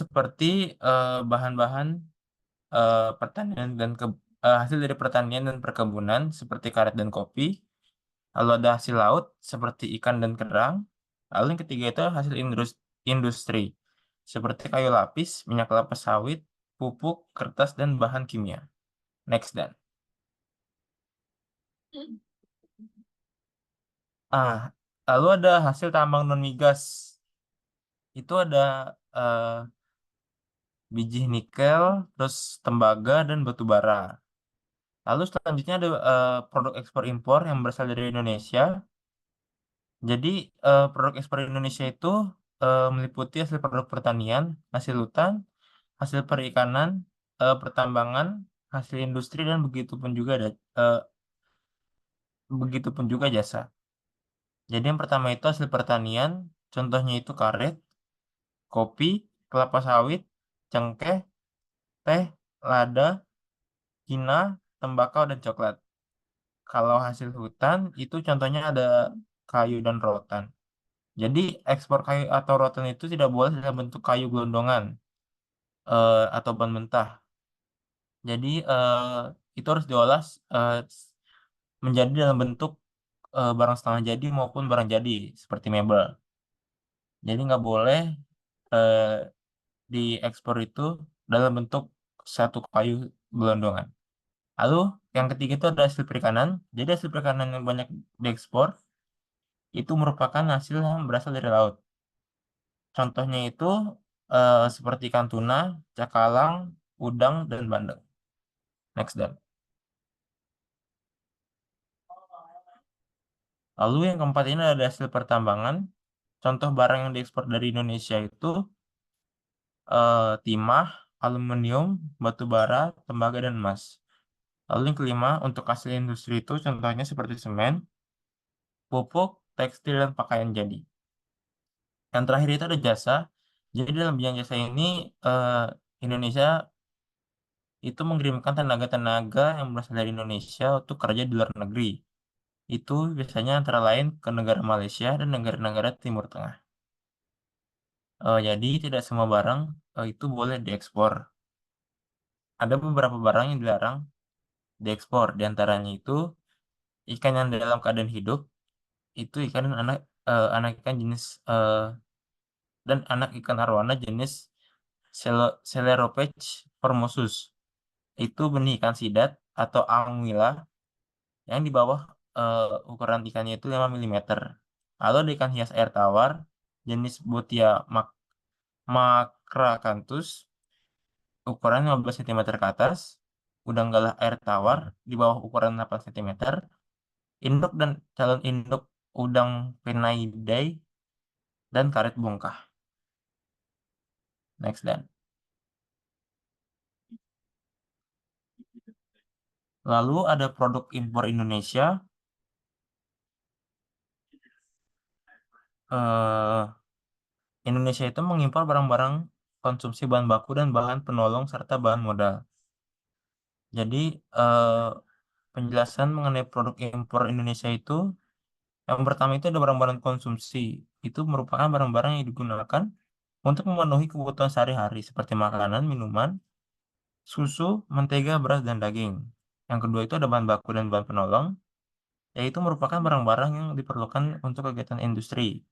seperti bahan-bahan pertanian dan hasil dari pertanian dan perkebunan seperti karet dan kopi. Lalu ada hasil laut seperti ikan dan kerang. Lalu yang ketiga itu hasil industri seperti kayu lapis, minyak kelapa sawit, pupuk, kertas, dan bahan kimia. Next dan. Ah, lalu ada hasil tambang non migas. Itu ada eh, biji nikel, terus tembaga dan batu bara. Lalu selanjutnya ada produk ekspor impor yang berasal dari Indonesia. Jadi produk ekspor Indonesia itu meliputi hasil produk pertanian, hasil hutan, hasil perikanan, pertambangan, hasil industri dan begitupun juga jasa. Jadi yang pertama itu hasil pertanian, contohnya itu karet, kopi, kelapa sawit, cengkeh, teh, lada, hina, tembakau dan coklat. Kalau hasil hutan itu contohnya ada kayu dan rotan. Jadi ekspor kayu atau rotan itu tidak boleh dalam bentuk kayu gelondongan atau bahan mentah. Jadi itu harus diolah eh, menjadi dalam bentuk barang setengah jadi maupun barang jadi seperti mebel. Jadi nggak boleh eh, diekspor itu dalam bentuk satu kayu gelondongan. Lalu yang ketiga itu ada hasil perikanan. Jadi hasil perikanan yang banyak diekspor itu merupakan hasil yang berasal dari laut. Contohnya itu seperti ikan tuna, cakalang, udang, dan bandeng. Next dan. Lalu yang keempat ini ada hasil pertambangan. Contoh barang yang diekspor dari Indonesia itu timah, aluminium, batu bara, tembaga, dan emas. Lalu yang kelima, untuk hasil industri itu contohnya seperti semen, pupuk, tekstil, dan pakaian jadi. Yang terakhir itu ada jasa. Jadi dalam bidang jasa ini eh, Indonesia itu mengirimkan tenaga-tenaga yang berasal dari Indonesia untuk kerja di luar negeri. itu biasanya antara lain ke negara Malaysia dan negara-negara Timur Tengah. Jadi tidak semua barang itu boleh diekspor. Ada beberapa barang yang dilarang diekspor, diantaranya itu ikan yang dalam keadaan hidup, itu ikan dan anak ikan jenis dan anak ikan arwana jenis Celeropech formosus. Itu benih ikan sidat atau anguilla yang di bawah ukuran ikannya itu 5 mm. Lalu ada ikan hias air tawar jenis Botia macracanthus ukuran 15 cm ke atas, udang galah air tawar di bawah ukuran 8 cm, induk dan calon induk udang Penaidae, dan karet bongkah. Next dan. Lalu ada produk impor Indonesia. Eh, Indonesia itu mengimpor barang-barang konsumsi bahan baku dan bahan penolong serta bahan modal. Jadi eh, penjelasan mengenai produk impor Indonesia itu yang pertama itu ada barang-barang konsumsi. Itu merupakan barang-barang yang digunakan untuk memenuhi kebutuhan sehari-hari seperti makanan, minuman, susu, mentega, beras, dan daging. Yang kedua itu ada bahan baku dan bahan penolong, yaitu merupakan barang-barang yang diperlukan untuk kegiatan industri.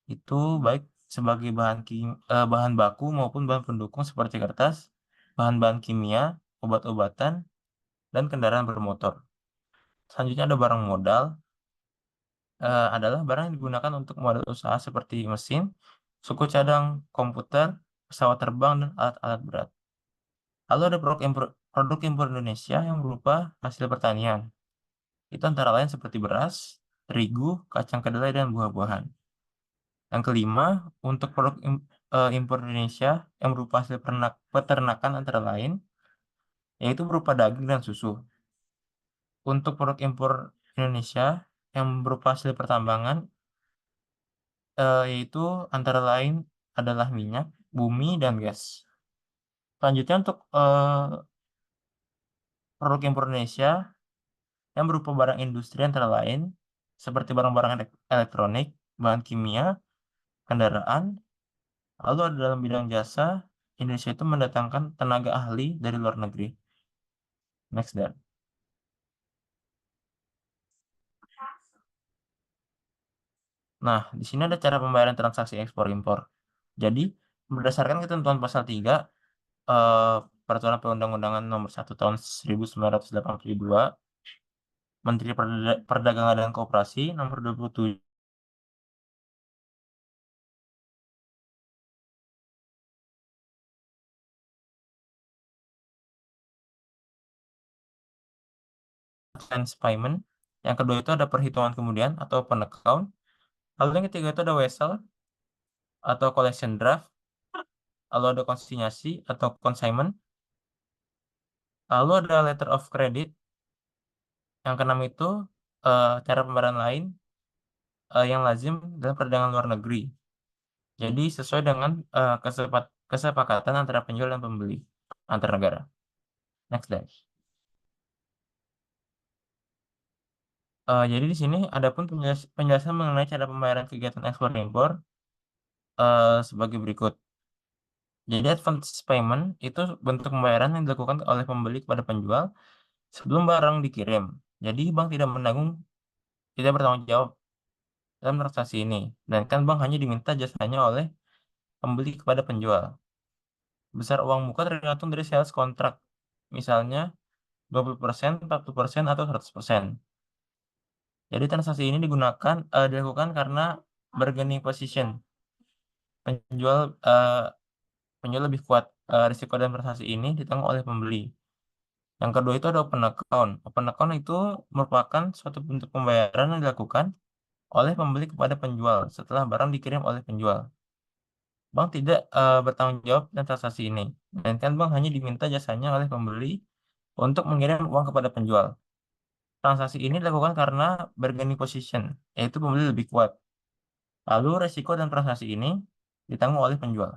Itu baik sebagai bahan baku maupun bahan pendukung seperti kertas, bahan-bahan kimia, obat-obatan, dan kendaraan bermotor. Selanjutnya ada barang modal, adalah barang yang digunakan untuk modal usaha seperti mesin, suku cadang, komputer, pesawat terbang, dan alat-alat berat. Lalu ada produk impor Indonesia yang berupa hasil pertanian. Itu antara lain seperti beras, terigu, kacang kedelai, dan buah-buahan. Yang kelima, untuk produk impor Indonesia yang berupa hasil peternakan antara lain, yaitu berupa daging dan susu. Untuk produk impor Indonesia yang berupa hasil pertambangan, yaitu antara lain adalah minyak, bumi, dan gas. Selanjutnya untuk produk impor Indonesia yang berupa barang industri antara lain seperti barang-barang elektronik, bahan kimia, kendaraan, lalu ada dalam bidang jasa, Indonesia itu mendatangkan tenaga ahli dari luar negeri. Next dan. Nah, di sini ada cara pembayaran transaksi ekspor impor. Jadi, berdasarkan ketentuan pasal 3 eh, Peraturan Perundang-undangan Nomor 1 Tahun 1982, Menteri Perdagangan dan Koperasi Nomor 27 advance payment. Yang kedua itu ada perhitungan kemudian atau open account. Lalu yang ketiga itu ada wesel atau collection draft. Lalu ada konsinyasi atau consignment. Lalu ada letter of credit. Yang keenam itu cara pembayaran lain yang lazim dalam perdagangan luar negeri. Jadi sesuai dengan kesepakatan antara penjual dan pembeli antar negara. Next slide. Jadi di sini ada pun penjelasan mengenai cara pembayaran kegiatan ekspor impor sebagai berikut. Jadi advance payment itu bentuk pembayaran yang dilakukan oleh pembeli kepada penjual sebelum barang dikirim. Jadi bank tidak bertanggung jawab dalam transaksi ini. Dan kan bank hanya diminta jasanya oleh pembeli kepada penjual. Besar uang muka tergantung dari sales kontrak. Misalnya 20%, 40%, atau 100%. Jadi transaksi ini dilakukan karena bargaining position. Penjual eh, penjual lebih kuat. Risiko dalam transaksi ini ditanggung oleh pembeli. Yang kedua itu ada open account. Open account itu merupakan suatu bentuk pembayaran yang dilakukan oleh pembeli kepada penjual setelah barang dikirim oleh penjual. Bank tidak bertanggung jawab dan transaksi ini. Dan kan bank hanya diminta jasanya oleh pembeli untuk mengirim uang kepada penjual. Transaksi ini dilakukan karena bargaining position, yaitu pembeli lebih kuat. Lalu resiko dan transaksi ini ditanggung oleh penjual.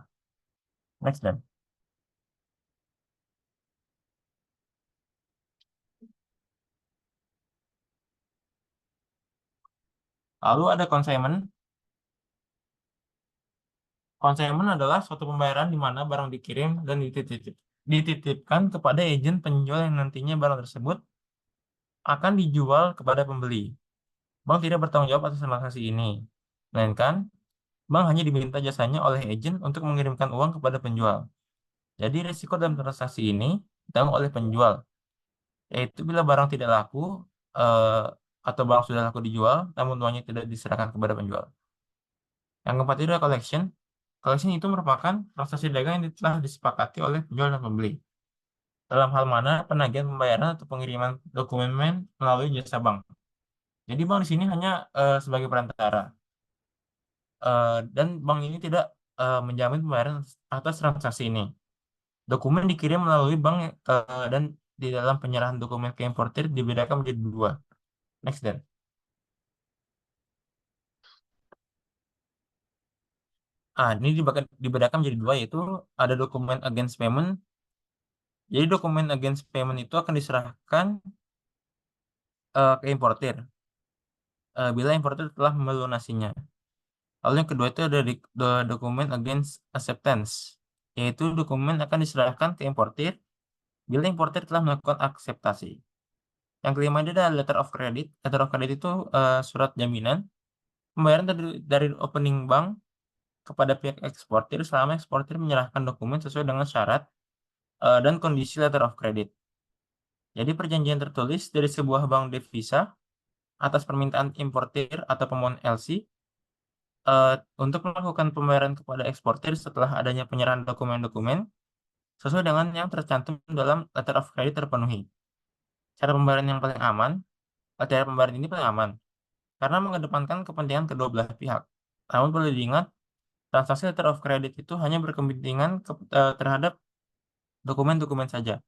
Next dan. Lalu ada consignment. Consignment adalah suatu pembayaran di mana barang dikirim dan dititipkan kepada agen penjual yang nantinya barang tersebut akan dijual kepada pembeli. Bank tidak bertanggung jawab atas transaksi ini, melainkan bank hanya diminta jasanya oleh agen untuk mengirimkan uang kepada penjual. Jadi risiko dalam transaksi ini ditanggung oleh penjual, yaitu bila barang tidak laku eh, atau barang sudah laku dijual, namun uangnya tidak diserahkan kepada penjual. Yang keempat itu adalah collection. Collection itu merupakan transaksi dagang yang telah disepakati oleh penjual dan pembeli. Dalam hal mana penagihan pembayaran atau pengiriman dokumen melalui jasa bank. Jadi bank di sini hanya sebagai perantara. Dan bank ini tidak menjamin pembayaran atas transaksi ini. Dokumen dikirim melalui bank dan di dalam penyerahan dokumen ke importir dibedakan menjadi dua. Next then. Ini dibedakan menjadi dua, yaitu ada dokumen against payment. Jadi dokumen against payment itu akan diserahkan ke importir bila importir telah melunasinya. Lalu yang kedua itu ada dokumen against acceptance, yaitu dokumen akan diserahkan ke importir bila importir telah melakukan akseptasi. Yang kelima itu ada letter of credit. Letter of credit itu surat jaminan pembayaran dari opening bank kepada pihak eksportir selama eksportir menyerahkan dokumen sesuai dengan syarat dan kondisi letter of credit. Jadi perjanjian tertulis dari sebuah bank devisa atas permintaan importir atau pemohon LC untuk melakukan pembayaran kepada eksportir setelah adanya penyerahan dokumen-dokumen sesuai dengan yang tercantum dalam letter of credit terpenuhi. Cara pembayaran yang paling aman, cara pembayaran ini paling aman karena mengedepankan kepentingan kedua belah pihak. Namun perlu diingat, transaksi letter of credit itu hanya berkepentingan terhadap dokumen-dokumen saja,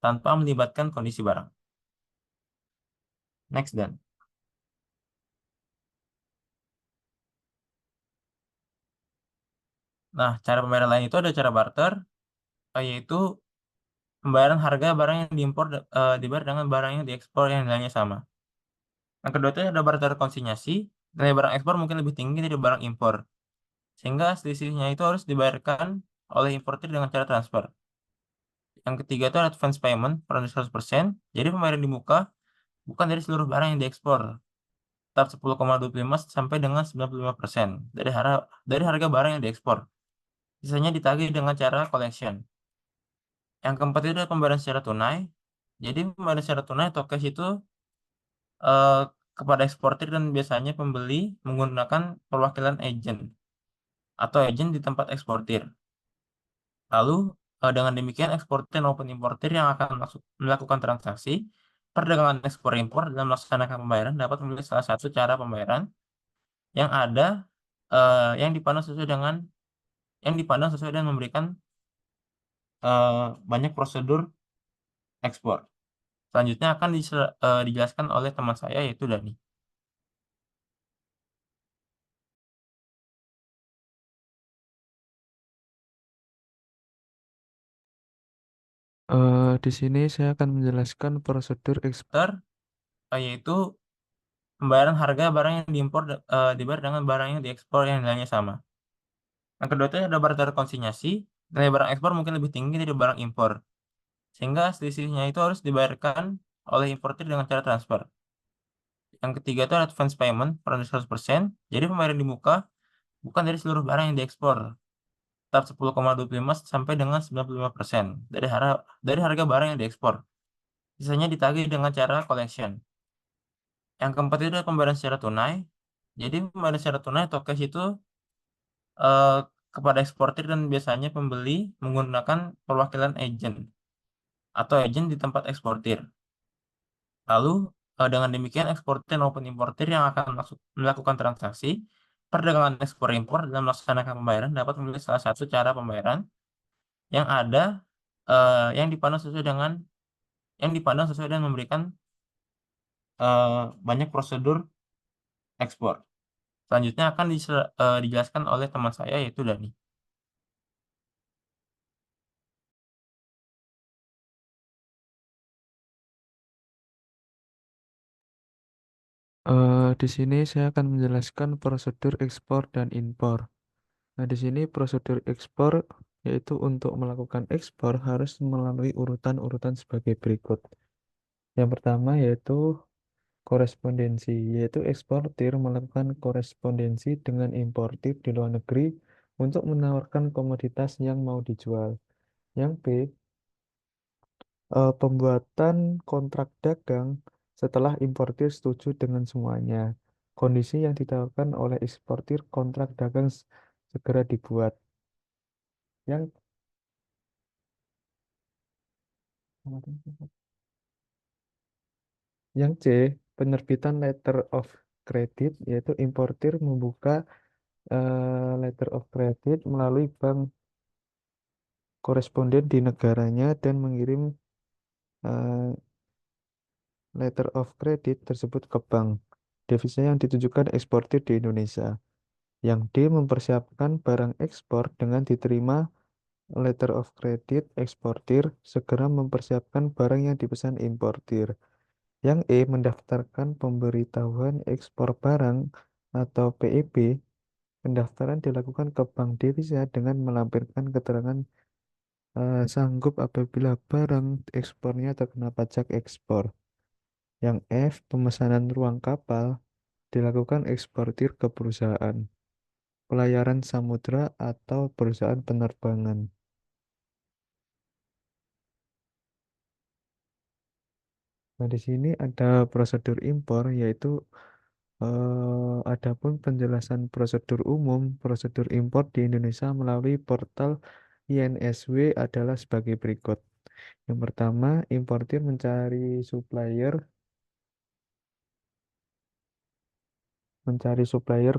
tanpa melibatkan kondisi barang. Next then. Nah, cara pembayaran lain itu ada cara barter, yaitu pembayaran harga barang yang diimpor dibayar dengan barang yang diekspor yang nilainya sama. Yang kedua itu ada barter konsinyasi, nilai barang ekspor mungkin lebih tinggi dari barang impor, sehingga selisihnya itu harus dibayarkan oleh importir dengan cara transfer. Yang ketiga itu ada advance payment per 100%, jadi pembayaran di muka bukan dari seluruh barang yang diekspor, tetap 10,25 sampai dengan 95% dari harga barang yang diekspor. Sisanya ditagih dengan cara collection. Yang keempat itu adalah pembayaran secara tunai. Jadi pembayaran secara tunai atau cash itu eh, kepada eksportir dan biasanya pembeli menggunakan perwakilan agen atau agen di tempat eksportir. Lalu dengan demikian eksportir maupun importir yang akan melakukan transaksi perdagangan ekspor impor dalam melaksanakan pembayaran dapat memilih salah satu cara pembayaran yang ada yang dipandang sesuai dengan memberikan banyak prosedur ekspor. Selanjutnya akan dijelaskan oleh teman saya yaitu Dani. Di sini saya akan menjelaskan prosedur ekspor. Yaitu pembayaran harga barang yang dibayar dengan barang yang diekspor yang nilainya sama. Yang kedua itu ada barter konsinyasi, nilai barang ekspor mungkin lebih tinggi dari barang impor, sehingga selisihnya itu harus dibayarkan oleh importir dengan cara transfer. Yang ketiga itu ada advance payment per 100%, jadi pembayaran di muka bukan dari seluruh barang yang diekspor, tetap 10,25 sampai dengan 95% dari harga barang yang diekspor. Sisanya ditagih dengan cara collection. Yang keempat itu adalah pembayaran secara tunai. Jadi pembayaran secara tunai atau cash itu eh, kepada eksportir dan biasanya pembeli menggunakan perwakilan agen atau agen di tempat eksportir. Lalu dengan demikian eksportir maupun importir yang akan melakukan transaksi perdagangan ekspor impor dalam melaksanakan pembayaran dapat memilih salah satu cara pembayaran yang ada yang dipandang sesuai dengan memberikan banyak prosedur ekspor. Selanjutnya akan dijelaskan oleh teman saya yaitu Dani. Di sini saya akan menjelaskan prosedur ekspor dan impor. Nah, di sini prosedur ekspor yaitu untuk melakukan ekspor harus melalui urutan-urutan sebagai berikut. Yang pertama yaitu korespondensi, yaitu eksportir melakukan korespondensi dengan importir di luar negeri untuk menawarkan komoditas yang mau dijual. Yang B, pembuatan kontrak dagang setelah importir setuju dengan semuanya. Kondisi yang ditawarkan oleh eksportir kontrak dagang segera dibuat. Yang yang C, penerbitan letter of credit, yaitu importir membuka letter of credit melalui bank koresponden di negaranya dan mengirim eh, letter of credit tersebut ke bank devisa yang ditujukan eksportir di Indonesia. Yang D, mempersiapkan barang ekspor dengan diterima letter of credit eksportir, segera mempersiapkan barang yang dipesan importir. Yang E, mendaftarkan pemberitahuan ekspor barang atau PEB. Pendaftaran dilakukan ke bank devisa dengan melampirkan keterangan sanggup apabila barang ekspornya terkena pajak ekspor. Yang F, pemesanan ruang kapal dilakukan eksportir ke perusahaan pelayaran samudra atau perusahaan penerbangan. Nah, di sini ada prosedur impor, yaitu adapun penjelasan prosedur umum prosedur impor di Indonesia melalui portal INSW adalah sebagai berikut. Yang pertama, importir mencari supplier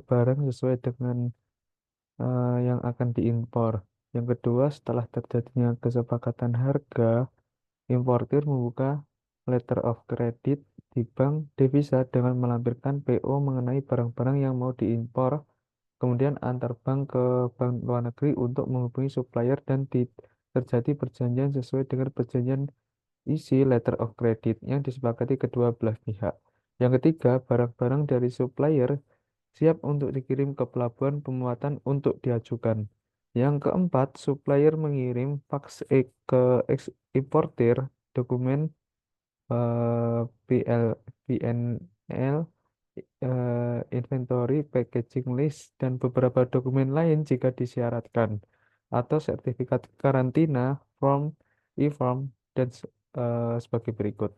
barang sesuai dengan yang akan diimpor. Yang kedua, setelah terjadinya kesepakatan harga, importir membuka letter of credit di bank devisa dengan melampirkan PO mengenai barang-barang yang mau diimpor, kemudian antar bank ke bank luar negeri untuk menghubungi supplier dan terjadi perjanjian sesuai dengan perjanjian isi letter of credit yang disepakati kedua belah pihak. Yang ketiga, barang-barang dari supplier siap untuk dikirim ke pelabuhan pemuatan untuk diajukan. Yang keempat, supplier mengirim fax ke importir dokumen PL, PNL, inventory, packaging list, dan beberapa dokumen lain jika disyaratkan, atau sertifikat karantina, form, e-form, dan sebagai berikut.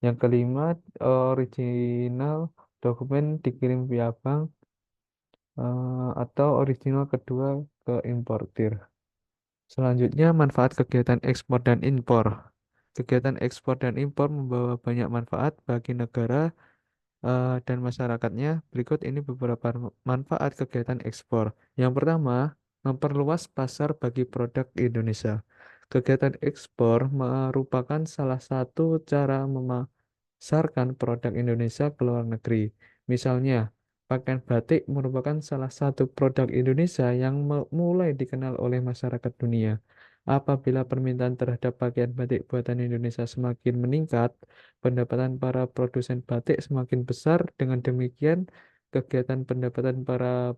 Yang kelima, original dokumen dikirim via bank atau original kedua ke importir. Selanjutnya, manfaat kegiatan ekspor dan impor. Kegiatan ekspor dan impor membawa banyak manfaat bagi negara dan masyarakatnya. Berikut ini beberapa manfaat kegiatan ekspor. Yang pertama, memperluas pasar bagi produk Indonesia. Kegiatan ekspor merupakan salah satu cara memasarkan produk Indonesia ke luar negeri. Misalnya, pakaian batik merupakan salah satu produk Indonesia yang mulai dikenal oleh masyarakat dunia. Apabila permintaan terhadap pakaian batik buatan Indonesia semakin meningkat, pendapatan para produsen batik semakin besar. Dengan demikian, kegiatan pendapatan para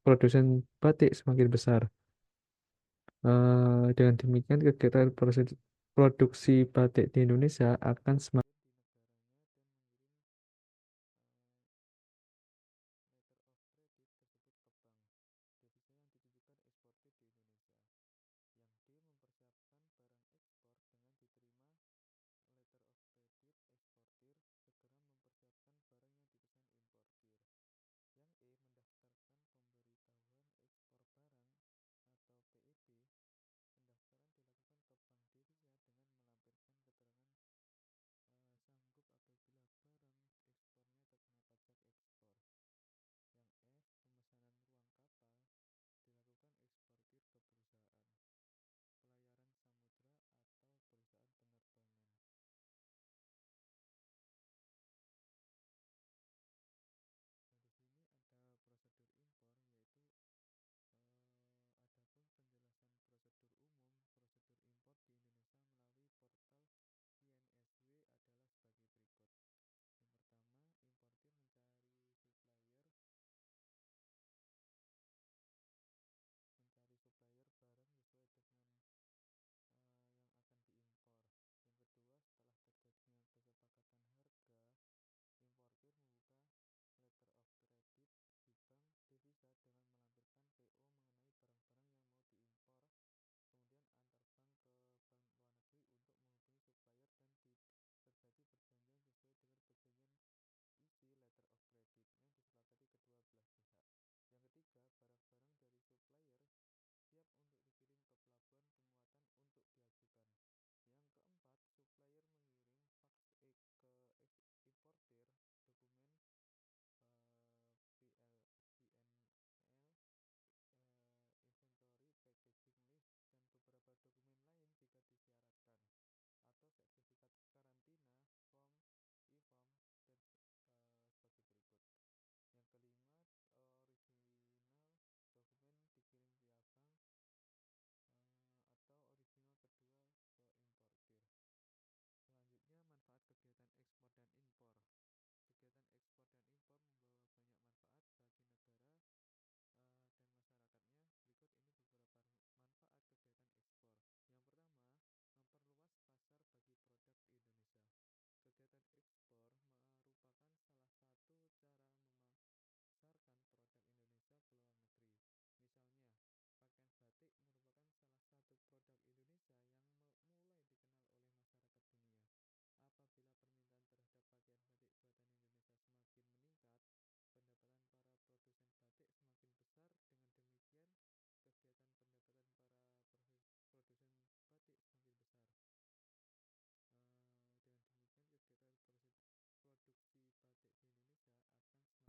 produsen batik semakin besar. Dengan demikian, kegiatan produksi batik di Indonesia akan semakin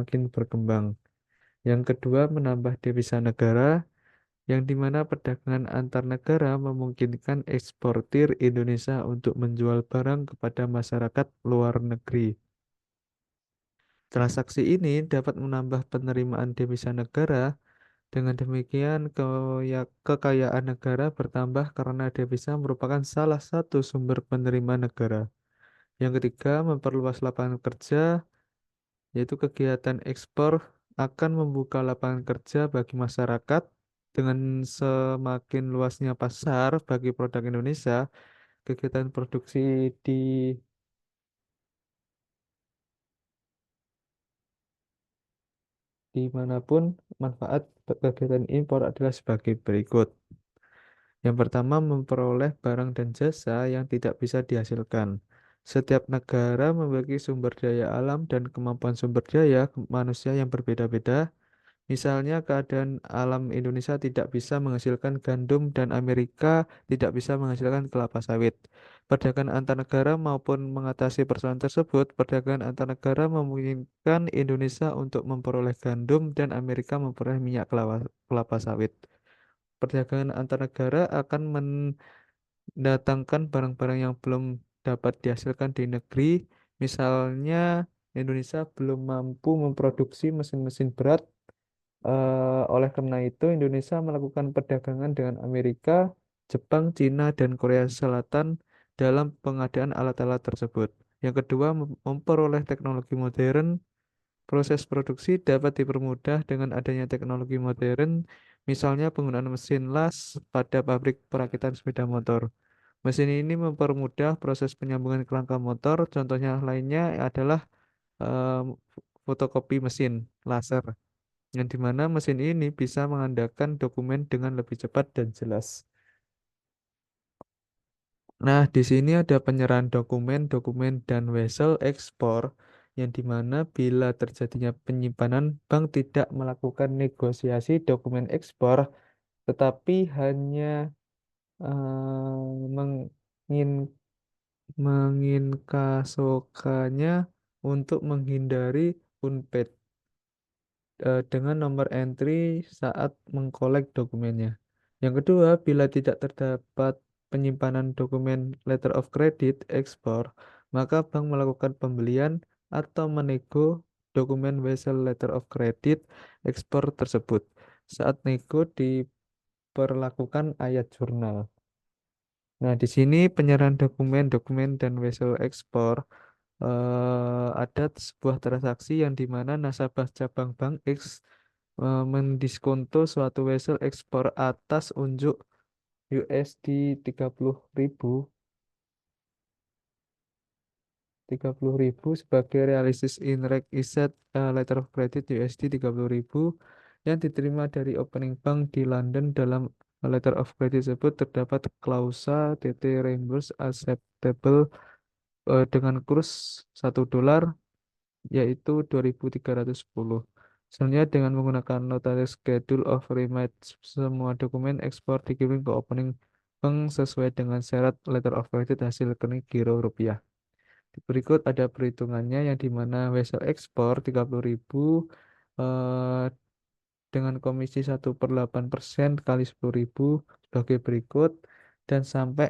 semakin berkembang. Yang kedua, menambah devisa negara, yang dimana perdagangan antar negara memungkinkan eksportir Indonesia untuk menjual barang kepada masyarakat luar negeri. Transaksi ini dapat menambah penerimaan devisa negara. Dengan demikian, kekayaan negara bertambah karena devisa merupakan salah satu sumber penerimaan negara. Yang ketiga, memperluas lapangan kerja, yaitu kegiatan ekspor akan membuka lapangan kerja bagi masyarakat. Dengan semakin luasnya pasar bagi produk Indonesia, kegiatan produksi di dimanapun, manfaat kegiatan impor adalah sebagai berikut. Yang pertama, memperoleh barang dan jasa yang tidak bisa dihasilkan. Setiap negara memiliki sumber daya alam dan kemampuan sumber daya manusia yang berbeda-beda. Misalnya, keadaan alam Indonesia tidak bisa menghasilkan gandum dan Amerika tidak bisa menghasilkan kelapa sawit. Perdagangan antar negara maupun mengatasi persoalan tersebut, perdagangan antar negara memungkinkan Indonesia untuk memperoleh gandum dan Amerika memperoleh minyak kelapa sawit. Perdagangan antar negara akan mendatangkan barang-barang yang belum dapat dihasilkan di negeri. Misalnya, Indonesia belum mampu memproduksi mesin-mesin berat. Oleh karena itu, Indonesia melakukan perdagangan dengan Amerika, Jepang, Cina, dan Korea Selatan dalam pengadaan alat-alat tersebut. Yang kedua, memperoleh teknologi modern. Proses produksi dapat dipermudah dengan adanya teknologi modern, misalnya penggunaan mesin las pada pabrik perakitan sepeda motor. Mesin ini mempermudah proses penyambungan kerangka motor. Contohnya lainnya adalah em, fotokopi mesin laser, yang dimana mesin ini bisa mengandalkan dokumen dengan lebih cepat dan jelas. Nah, di sini ada penyerahan dokumen, dan wesel ekspor, yang dimana bila terjadinya penyimpanan, bank tidak melakukan negosiasi dokumen ekspor, tetapi hanya mengin menginkasokannya untuk menghindari unpaid dengan nomor entry saat mengkolek dokumennya. Yang kedua, bila tidak terdapat penyimpanan dokumen letter of credit ekspor, maka bank melakukan pembelian atau menego dokumen vessel letter of credit ekspor tersebut. Saat nego diperlakukan ayat jurnal. Nah, di sini penyerahan dokumen, dan vessel ekspor, ada sebuah transaksi yang dimana nasabah cabang bank X mendiskonto suatu vessel ekspor atas unjuk USD 30.000 sebagai realistis in reg issued letter of credit USD 30.000 yang diterima dari opening bank di London. Dalam letter of credit tersebut terdapat klausa TT reimburse acceptable dengan kurs $1, yaitu 2.310. Selanjutnya, dengan menggunakan notaris schedule of remitch, semua dokumen ekspor dikirim ke opening bank sesuai dengan syarat letter of credit hasil rekening giro rupiah. Berikut ada perhitungannya, yang dimana vessel ekspor 30.000 eh, dengan komisi 1/8% kali 10.000 sebagai berikut, dan sampai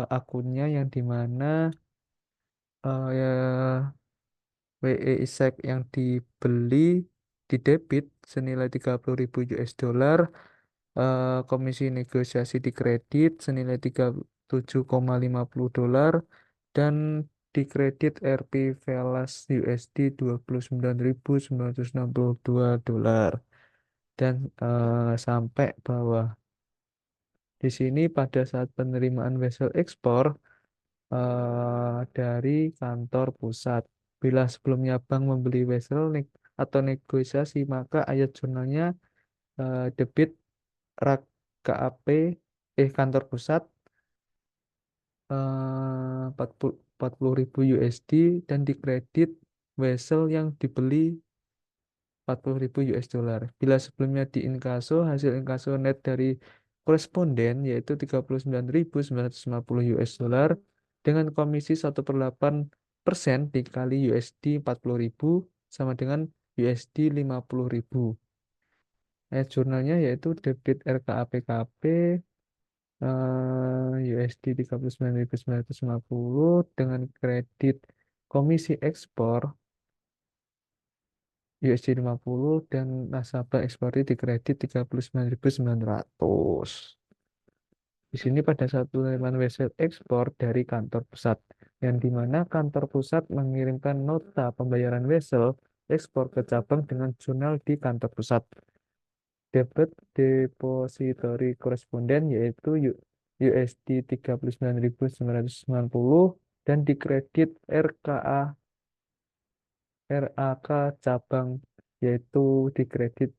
akunnya yang dimana ya WE ISEC yang dibeli di debit senilai 30.000 US dollar, komisi negosiasi di kredit senilai 37,50 dolar, dan di kredit RP Velas USD 29.962 dolar. Dan sampai bawah. Di sini pada saat penerimaan vessel ekspor dari kantor pusat. Bila sebelumnya bank membeli vessel atau negosiasi, maka ayat jurnalnya debit rak KAP kantor pusat 40.000 USD, dan dikredit vessel yang dibeli 40.000 US dollar. Bila sebelumnya di inkaso, hasil inkaso net dari koresponden yaitu 39.950 US dollar dengan komisi 1/8% dikali USD 40.000 sama dengan USD 50.000. Jurnalnya yaitu debit RKAPKP USD 39.950 dengan kredit komisi ekspor USD 50 dan nasabah ekspornya dikredit 39.900. Di sini pada satu lembar website ekspor dari kantor pusat, yang dimana kantor pusat mengirimkan nota pembayaran wesel ekspor ke cabang dengan jurnal di kantor pusat. Debit depository koresponden yaitu USD 39.990 dan dikredit RAK cabang yaitu dikredit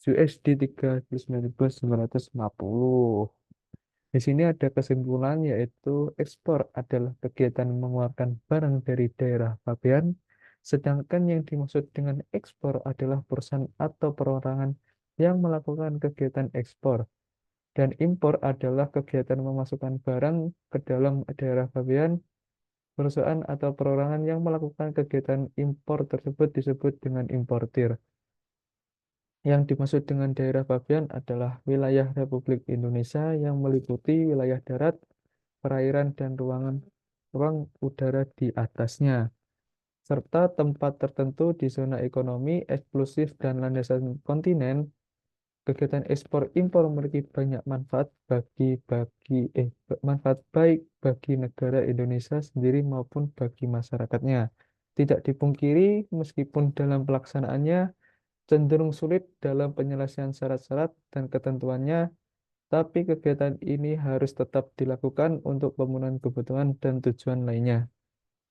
USD 39.950. Di sini ada kesimpulan yaitu ekspor adalah kegiatan mengeluarkan barang dari daerah pabean, sedangkan yang dimaksud dengan ekspor adalah perusahaan atau perorangan yang melakukan kegiatan ekspor. Dan impor adalah kegiatan memasukkan barang ke dalam daerah pabean. Perusahaan atau perorangan yang melakukan kegiatan impor tersebut disebut dengan importir. Yang dimaksud dengan daerah pabean adalah wilayah Republik Indonesia yang meliputi wilayah darat, perairan, dan ruang udara di atasnya, serta tempat tertentu di zona ekonomi eksklusif dan landasan kontinen. Kegiatan ekspor impor memiliki banyak manfaat baik bagi negara Indonesia sendiri maupun bagi masyarakatnya. Tidak dipungkiri, meskipun dalam pelaksanaannya cenderung sulit dalam penyelesaian syarat-syarat dan ketentuannya, tapi kegiatan ini harus tetap dilakukan untuk pemenuhan kebutuhan dan tujuan lainnya.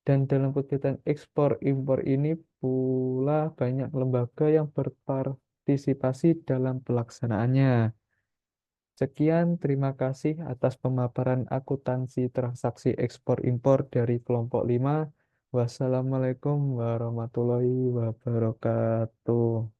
Dan dalam kegiatan ekspor impor ini pula banyak lembaga yang berpartisipasi dalam pelaksanaannya. Sekian, terima kasih atas pemaparan akuntansi transaksi ekspor impor dari kelompok 5. Wassalamualaikum warahmatullahi wabarakatuh.